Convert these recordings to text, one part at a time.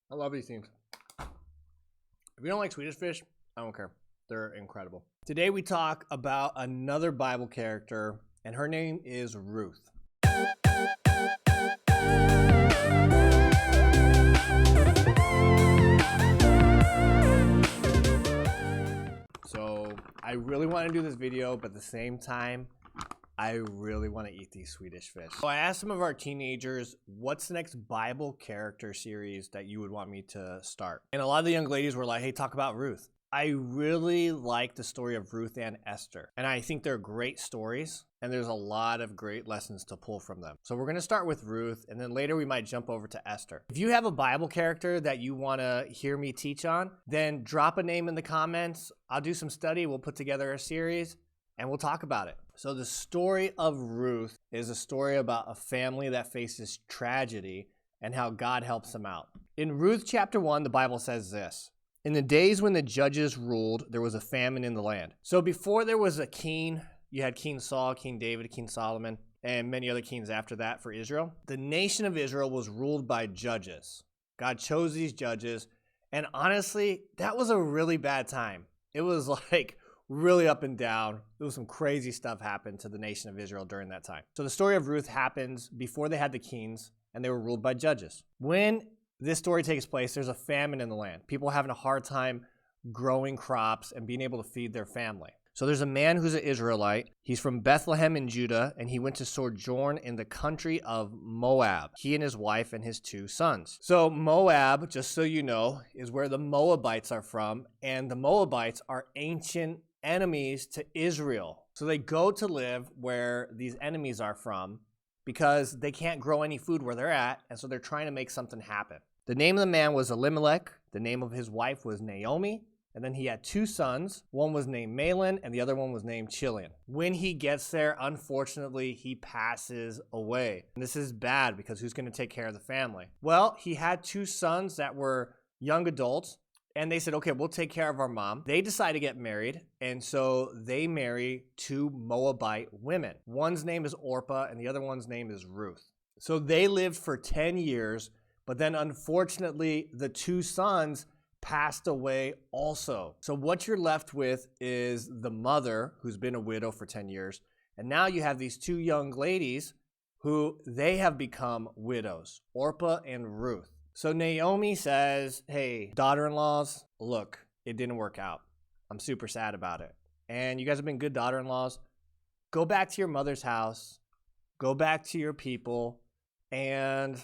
I love these things. If you don't like Swedish fish, I don't care. They're incredible. Today we talk about another Bible character, and her name is Ruth. So I really want to do this video, but at the same time, I really want to eat these Swedish fish. So I asked some of our teenagers, what's the next Bible character series that you would want me to start? And a lot of the young ladies were like, hey, talk about Ruth. I really like the story of Ruth and Esther. And I think they're great stories, and there's a lot of great lessons to pull from them. So we're going to start with Ruth, and then later we might jump over to Esther. If you have a Bible character that you want to hear me teach on, then drop a name in the comments. I'll do some study. We'll put together a series, and we'll talk about it. So the story of Ruth is a story about a family that faces tragedy and how God helps them out. In Ruth chapter 1, the Bible says this: in the days when the judges ruled, there was a famine in the land. So before there was a king, you had King Saul, King David, King Solomon, and many other kings after that for Israel. The nation of Israel was ruled by judges. God chose these judges, and honestly, that was a really bad time. It was like really up and down. There was some crazy stuff happened to the nation of Israel during that time. So the story of Ruth happens before they had the kings, and they were ruled by judges. When this story takes place, there's a famine in the land. People having a hard time growing crops and being able to feed their family. So there's a man who's an Israelite. He's from Bethlehem in Judah, and he went to sojourn in the country of Moab. He and his wife and his 2 sons. So Moab, just so you know, is where the Moabites are from, and the Moabites are ancient enemies to Israel. So they go to live where these enemies are from because they can't grow any food where they're at, and so they're trying to make something happen. The name of the man was Elimelech. The name of his wife was Naomi. And then he had 2 sons. One was named Mahlon, and the other one was named Chilion. When he gets there, unfortunately, he passes away. And this is bad because who's going to take care of the family? Well, he had 2 sons that were young adults, and they said, okay, we'll take care of our mom. They decide to get married, and so they marry 2 Moabite women. One's name is Orpah, and the other one's name is Ruth. So they lived for 10 years, but then unfortunately, the 2 sons passed away also. So what you're left with is the mother, who's been a widow for 10 years, and now you have these 2 young ladies who they have become widows, Orpah and Ruth. So Naomi says, hey, daughter-in-laws, look, it didn't work out. I'm super sad about it. And you guys have been good daughter-in-laws. Go back to your mother's house. Go back to your people. And,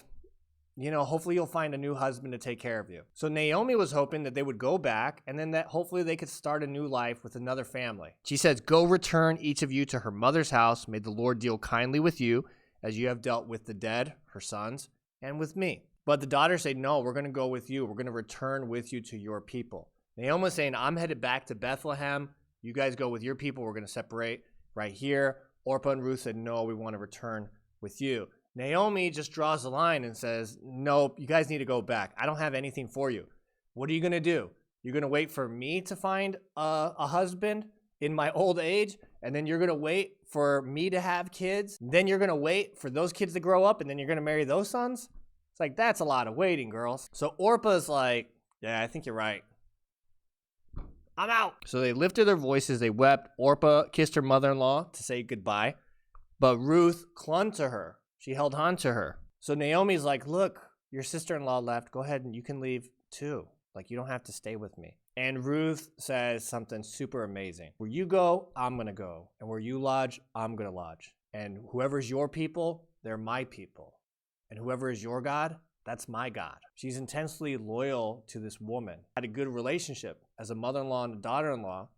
you know, hopefully you'll find a new husband to take care of you. So Naomi was hoping that they would go back and then that hopefully they could start a new life with another family. She says, go return each of you to her mother's house. May the Lord deal kindly with you as you have dealt with the dead, her sons, and with me. But the daughters say, no, we're going to go with you. We're going to return with you to your people. Naomi was saying, I'm headed back to Bethlehem. You guys go with your people. We're going to separate right here. Orpah and Ruth said, no, we want to return with you. Naomi just draws the line and says, nope, you guys need to go back. I don't have anything for you. What are you going to do? You're going to wait for me to find a husband in my old age, and then you're going to wait for me to have kids. Then you're going to wait for those kids to grow up, and then you're going to marry those sons? It's like, that's a lot of waiting, girls. So Orpah's like, yeah, I think you're right. I'm out. So they lifted their voices. They wept. Orpah kissed her mother-in-law to say goodbye. But Ruth clung to her. She held on to her. So Naomi's like, look, your sister-in-law left. Go ahead and you can leave too. Like, you don't have to stay with me. And Ruth says something super amazing. Where you go, I'm going to go. And where you lodge, I'm going to lodge. And whoever's your people, they're my people. And whoever is your God, that's my God. She's intensely loyal to this woman. Had a good relationship as a mother-in-law and a daughter-in-law.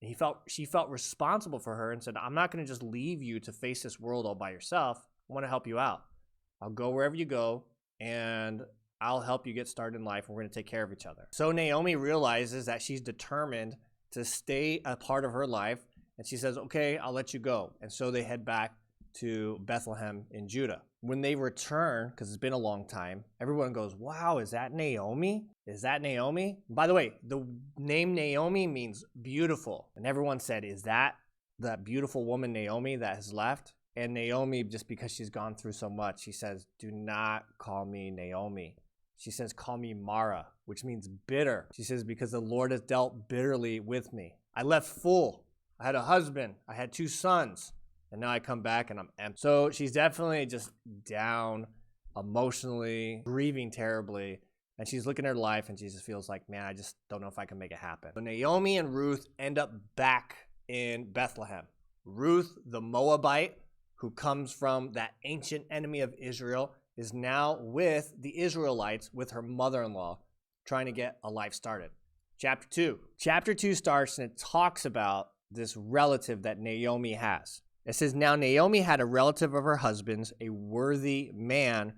And she felt responsible for her and said, I'm not going to just leave you to face this world all by yourself. I want to help you out. I'll go wherever you go, and I'll help you get started in life, and we're going to take care of each other. So Naomi realizes that she's determined to stay a part of her life, and she says, okay, I'll let you go. And so they head back to Bethlehem in Judah. When they return, because it's been a long time, everyone goes, wow, is that Naomi? Is that Naomi? By the way, the name Naomi means beautiful. And everyone said, is that beautiful woman Naomi that has left? And Naomi, just because she's gone through so much, she says, do not call me Naomi. She says, call me Mara, which means bitter. She says, because the Lord has dealt bitterly with me. I left full. I had a husband. I had 2 sons. And now I come back and I'm empty. So she's definitely just down emotionally, grieving terribly. And she's looking at her life and she just feels like, man, I just don't know if I can make it happen. So Naomi and Ruth end up back in Bethlehem. Ruth, the Moabite, who comes from that ancient enemy of Israel, is now with the Israelites, with her mother-in-law, trying to get a life started. Chapter 2. Chapter 2 starts and it talks about this relative that Naomi has. It says, now Naomi had a relative of her husband's, a worthy man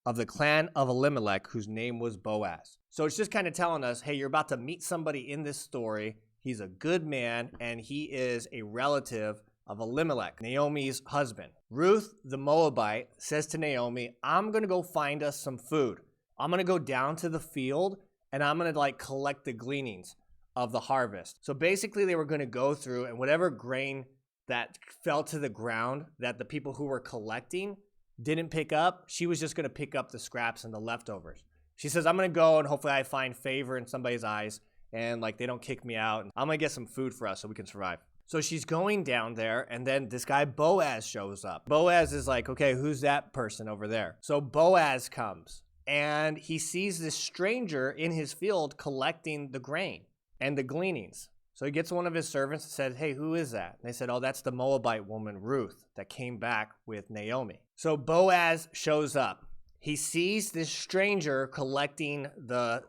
of the clan of Elimelech, whose name was Boaz. So it's just kind of telling us, hey, you're about to meet somebody in this story. He's a good man, and he is a relative of Elimelech, Naomi's husband. Ruth, the Moabite, says to Naomi, I'm going to go find us some food. I'm going to go down to the field, and I'm going to collect the gleanings of the harvest. So basically, they were going to go through, and whatever grain that fell to the ground that the people who were collecting didn't pick up, she was just going to pick up the scraps and the leftovers. She says, I'm going to go and hopefully I find favor in somebody's eyes and they don't kick me out. I'm going to get some food for us so we can survive. So she's going down there and then this guy Boaz shows up. Boaz is like, okay, who's that person over there? So Boaz comes and he sees this stranger in his field collecting the grain and the gleanings. So he gets one of his servants and said, hey, who is that? And they said, oh, that's the Moabite woman, Ruth, that came back with Naomi. So Boaz shows up. He sees this stranger collecting the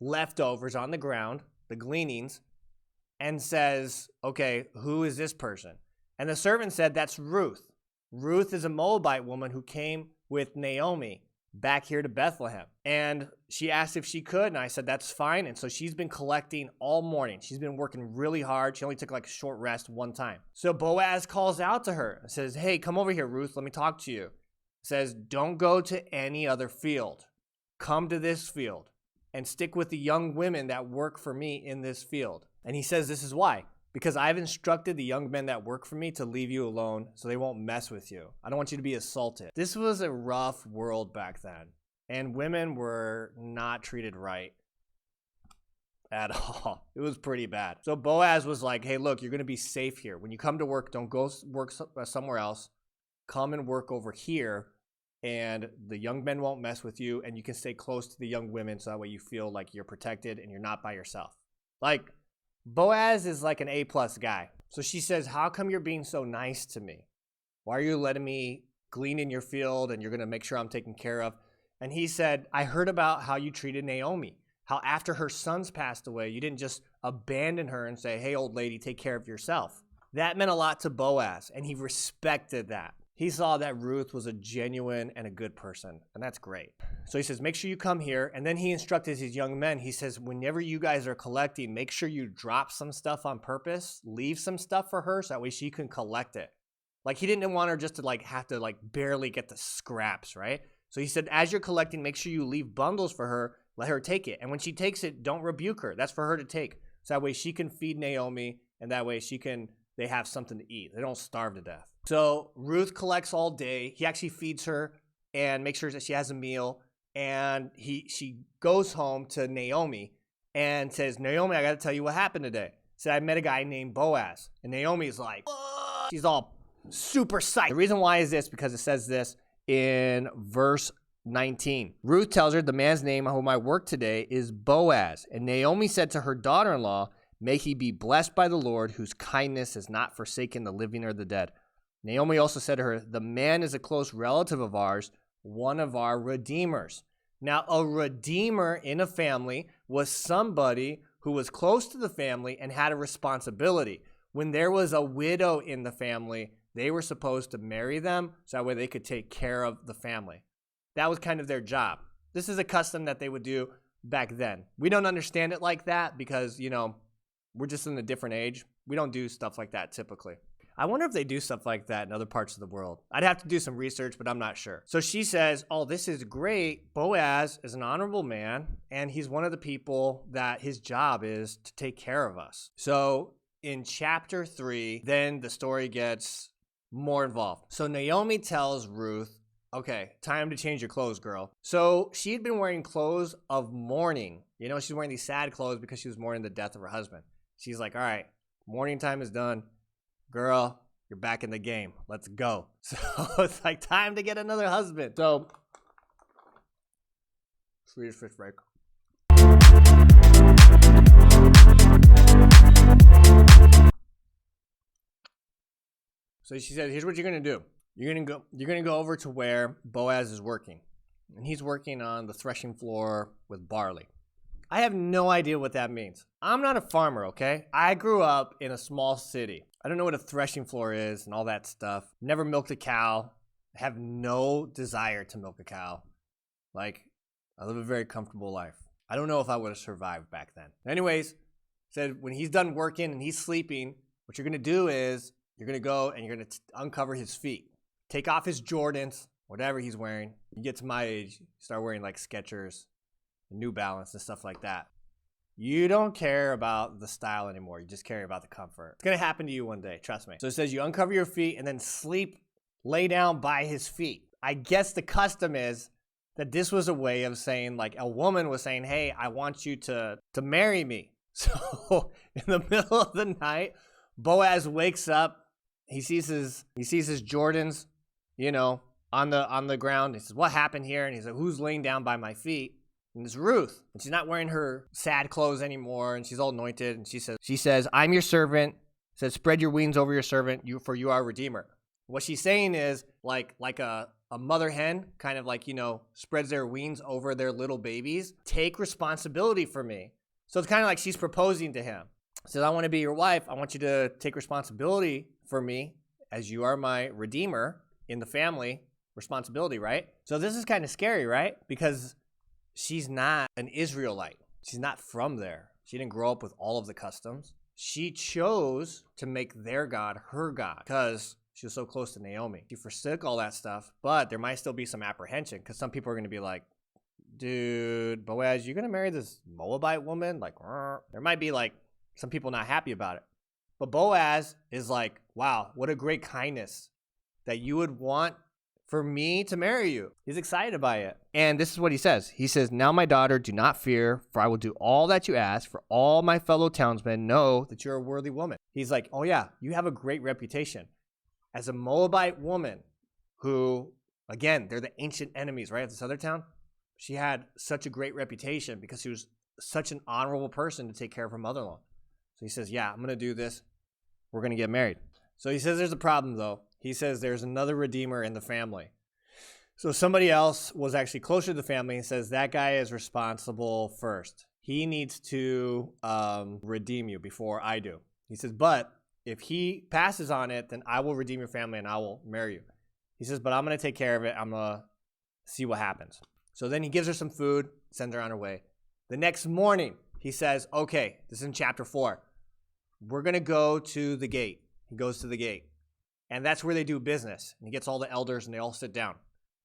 leftovers on the ground, the gleanings, and says, okay, who is this person? And the servant said, that's Ruth. Ruth is a Moabite woman who came with Naomi back here to Bethlehem. And she asked if she could, and I said, that's fine. And so she's been collecting all morning. She's been working really hard. She only took a short rest one time. So Boaz calls out to her and says, hey, come over here, Ruth. Let me talk to you. Says, don't go to any other field. Come to this field and stick with the young women that work for me in this field. And he says, this is why. Because I've instructed the young men that work for me to leave you alone so they won't mess with you. I don't want you to be assaulted. This was a rough world back then. And women were not treated right at all. It was pretty bad. So Boaz was like, hey, look, you're going to be safe here. When you come to work, don't go work somewhere else. Come and work over here. And the young men won't mess with you. And you can stay close to the young women so that way you feel like you're protected and you're not by yourself. Boaz is an A+ guy. So she says, how come you're being so nice to me? Why are you letting me glean in your field and you're going to make sure I'm taken care of? And he said, I heard about how you treated Naomi, how after her sons passed away, you didn't just abandon her and say, hey, old lady, take care of yourself. That meant a lot to Boaz, and he respected that. He saw that Ruth was a genuine and a good person, and that's great. So he says, make sure you come here. And then he instructed his young men. He says, whenever you guys are collecting, make sure you drop some stuff on purpose, leave some stuff for her so that way she can collect it. He didn't want her just to have to barely get the scraps, right? So he said, as you're collecting, make sure you leave bundles for her, let her take it. And when she takes it, don't rebuke her. That's for her to take. So that way she can feed Naomi, and that way they have something to eat. They don't starve to death. So Ruth collects all day. He actually feeds her and makes sure that she has a meal. And she goes home to Naomi and says, Naomi, I got to tell you what happened today. Said, I met a guy named Boaz. And Naomi's like, what? She's all super psyched. The reason why is this, because it says this in verse 19. Ruth tells her, the man's name on whom I work today is Boaz. And Naomi said to her daughter-in-law, may he be blessed by the Lord, whose kindness has not forsaken the living or the dead. Naomi also said to her, the man is a close relative of ours, one of our redeemers. Now, a redeemer in a family was somebody who was close to the family and had a responsibility. When there was a widow in the family, they were supposed to marry them so that way they could take care of the family. That was kind of their job. This is a custom that they would do back then. We don't understand it like that because, we're just in a different age. We don't do stuff like that typically. I wonder if they do stuff like that in other parts of the world. I'd have to do some research, but I'm not sure. So she says, oh, this is great. Boaz is an honorable man, and he's one of the people that his job is to take care of us. So in chapter 3, then the story gets more involved. So Naomi tells Ruth, okay, time to change your clothes, girl. So she had been wearing clothes of mourning. You know, she's wearing these sad clothes because she was mourning the death of her husband. She's like, all right, mourning time is done. Girl, you're back in the game. Let's go. So it's like time to get another husband. So, Swedish fish break. So she said, here's what you're gonna do. You're gonna go over to where Boaz is working. And he's working on the threshing floor with barley. I have no idea what that means. I'm not a farmer, okay? I grew up in a small city. I don't know what a threshing floor is and all that stuff. Never milked a cow. I have no desire to milk a cow. Like, I live a very comfortable life. I don't know if I would have survived back then. Anyways, said when he's done working and he's sleeping, what you're gonna do is you're gonna go and you're gonna uncover his feet. Take off his Jordans, whatever he's wearing. You get to my age, you start wearing like Skechers, New Balance and stuff like that. You don't care about the style anymore. You just care about the comfort. It's going to happen to you one day. Trust me. So it says you uncover your feet and then lay down by his feet. I guess the custom is that this was a way of saying, like, a woman was saying, hey, I want you to marry me. So in the middle of the night, Boaz wakes up. He sees his Jordans, you know, on the ground. He says, what happened here? And he's like, who's laying down by my feet? And it's Ruth, and she's not wearing her sad clothes anymore, and she's all anointed, and she says, I'm your servant. Says, spread your wings over your servant, for you are a redeemer. What she's saying is like a mother hen kind of like, you know, spreads their wings over their little babies. Take responsibility for me. So it's kind of like she's proposing to him. Says, I want to be your wife. I want you to take responsibility for me as you are my redeemer in the family. Responsibility, right? So this is kind of scary, right? Because she's not an Israelite. She's not from there. She didn't grow up with all of the customs. She chose to make their God her God because she was so close to Naomi. She forsook all that stuff, but there might still be some apprehension because some people are going to be like, dude, Boaz, you're going to marry this Moabite woman? Like, there might be like some people not happy about it. But Boaz is like, wow, what a great kindness that you would want for me to marry you. He's excited by it. And this is what he says. He says, now my daughter, do not fear, for I will do all that you ask, for all my fellow townsmen know that you're a worthy woman. He's like, oh yeah, you have a great reputation. As a Moabite woman who, again, they're the ancient enemies, right, of this other town. She had such a great reputation because she was such an honorable person to take care of her mother-in-law. So he says, yeah, I'm going to do this. We're going to get married. So he says there's a problem, though. He says there's another redeemer in the family. So somebody else was actually closer to the family and says that guy is responsible first. He needs to redeem you before I do. He says, but if he passes on it, then I will redeem your family and I will marry you. He says, but I'm going to take care of it. I'm going to see what happens. So then he gives her some food, sends her on her way. The next morning, he says, okay, this is in chapter 4. We're going to go to the gate. He goes to the gate. And that's where they do business. And he gets all the elders and they all sit down.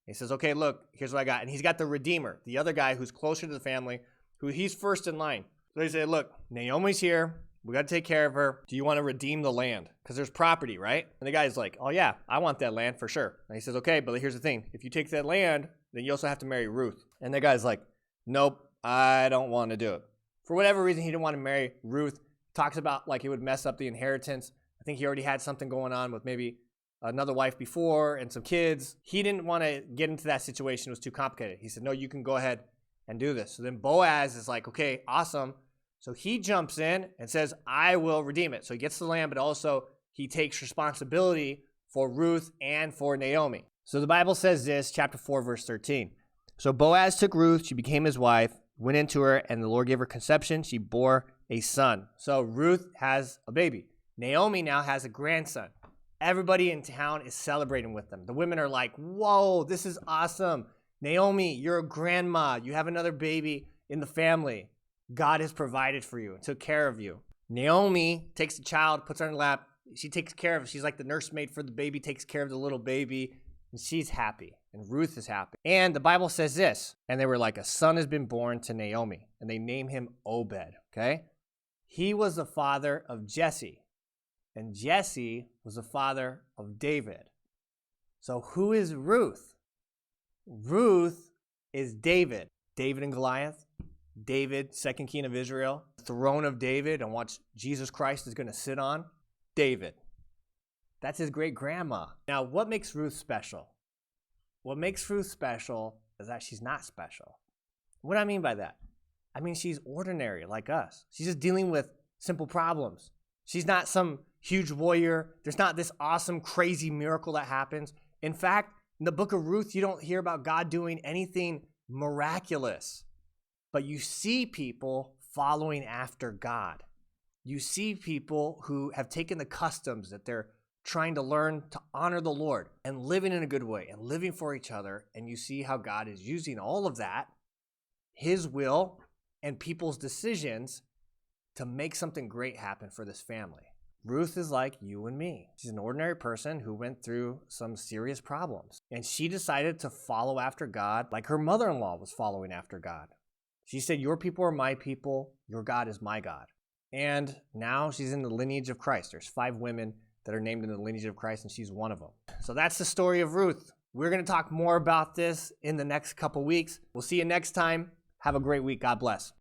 He says, okay, look, here's what I got. And he's got the redeemer, the other guy who's closer to the family, who he's first in line. So he said, look, Naomi's here. We got to take care of her. Do you want to redeem the land? Because there's property, right? And the guy's like, oh yeah, I want that land for sure. And he says, okay, but here's the thing. If you take that land, then you also have to marry Ruth. And the guy's like, nope, I don't want to do it. For whatever reason, he didn't want to marry Ruth. Talks about like it would mess up the inheritance. I think he already had something going on with maybe another wife before and some kids. He didn't want to get into that situation. It was too complicated. He said, no, you can go ahead and do this. So then Boaz is like, okay, awesome. So he jumps in and says, I will redeem it. So he gets the land, but also he takes responsibility for Ruth and for Naomi. So the Bible says this, chapter 4, verse 13. So Boaz took Ruth, she became his wife, went into her, and the Lord gave her conception. She bore a son. So Ruth has a baby. Naomi now has a grandson. Everybody in town is celebrating with them. The women are like, whoa, this is awesome. Naomi, you're a grandma. You have another baby in the family. God has provided for you and took care of you. Naomi takes the child, puts her in her lap. She takes care of it. She's like the nursemaid for the baby, takes care of the little baby. And she's happy. And Ruth is happy. And the Bible says this. And they were like, a son has been born to Naomi. And they name him Obed. Okay? He was the father of Jesse. And Jesse was the father of David. So who is Ruth? Ruth is David. David and Goliath. David, second king of Israel. Throne of David on which Jesus Christ is going to sit on. David. That's his great grandma. Now, what makes Ruth special? What makes Ruth special is that she's not special. What do I mean by that? I mean, she's ordinary like us. She's just dealing with simple problems. She's not some huge warrior. There's not this awesome, crazy miracle that happens. In fact, in the book of Ruth, you don't hear about God doing anything miraculous, but you see people following after God. You see people who have taken the customs that they're trying to learn to honor the Lord and living in a good way and living for each other. And you see how God is using all of that, his will and people's decisions, to make something great happen for this family. Ruth is like you and me. She's an ordinary person who went through some serious problems. And she decided to follow after God like her mother-in-law was following after God. She said, your people are my people, your God is my God. And now she's in the lineage of Christ. There's 5 women that are named in the lineage of Christ, and she's one of them. So that's the story of Ruth. We're going to talk more about this in the next couple weeks. We'll see you next time. Have a great week. God bless.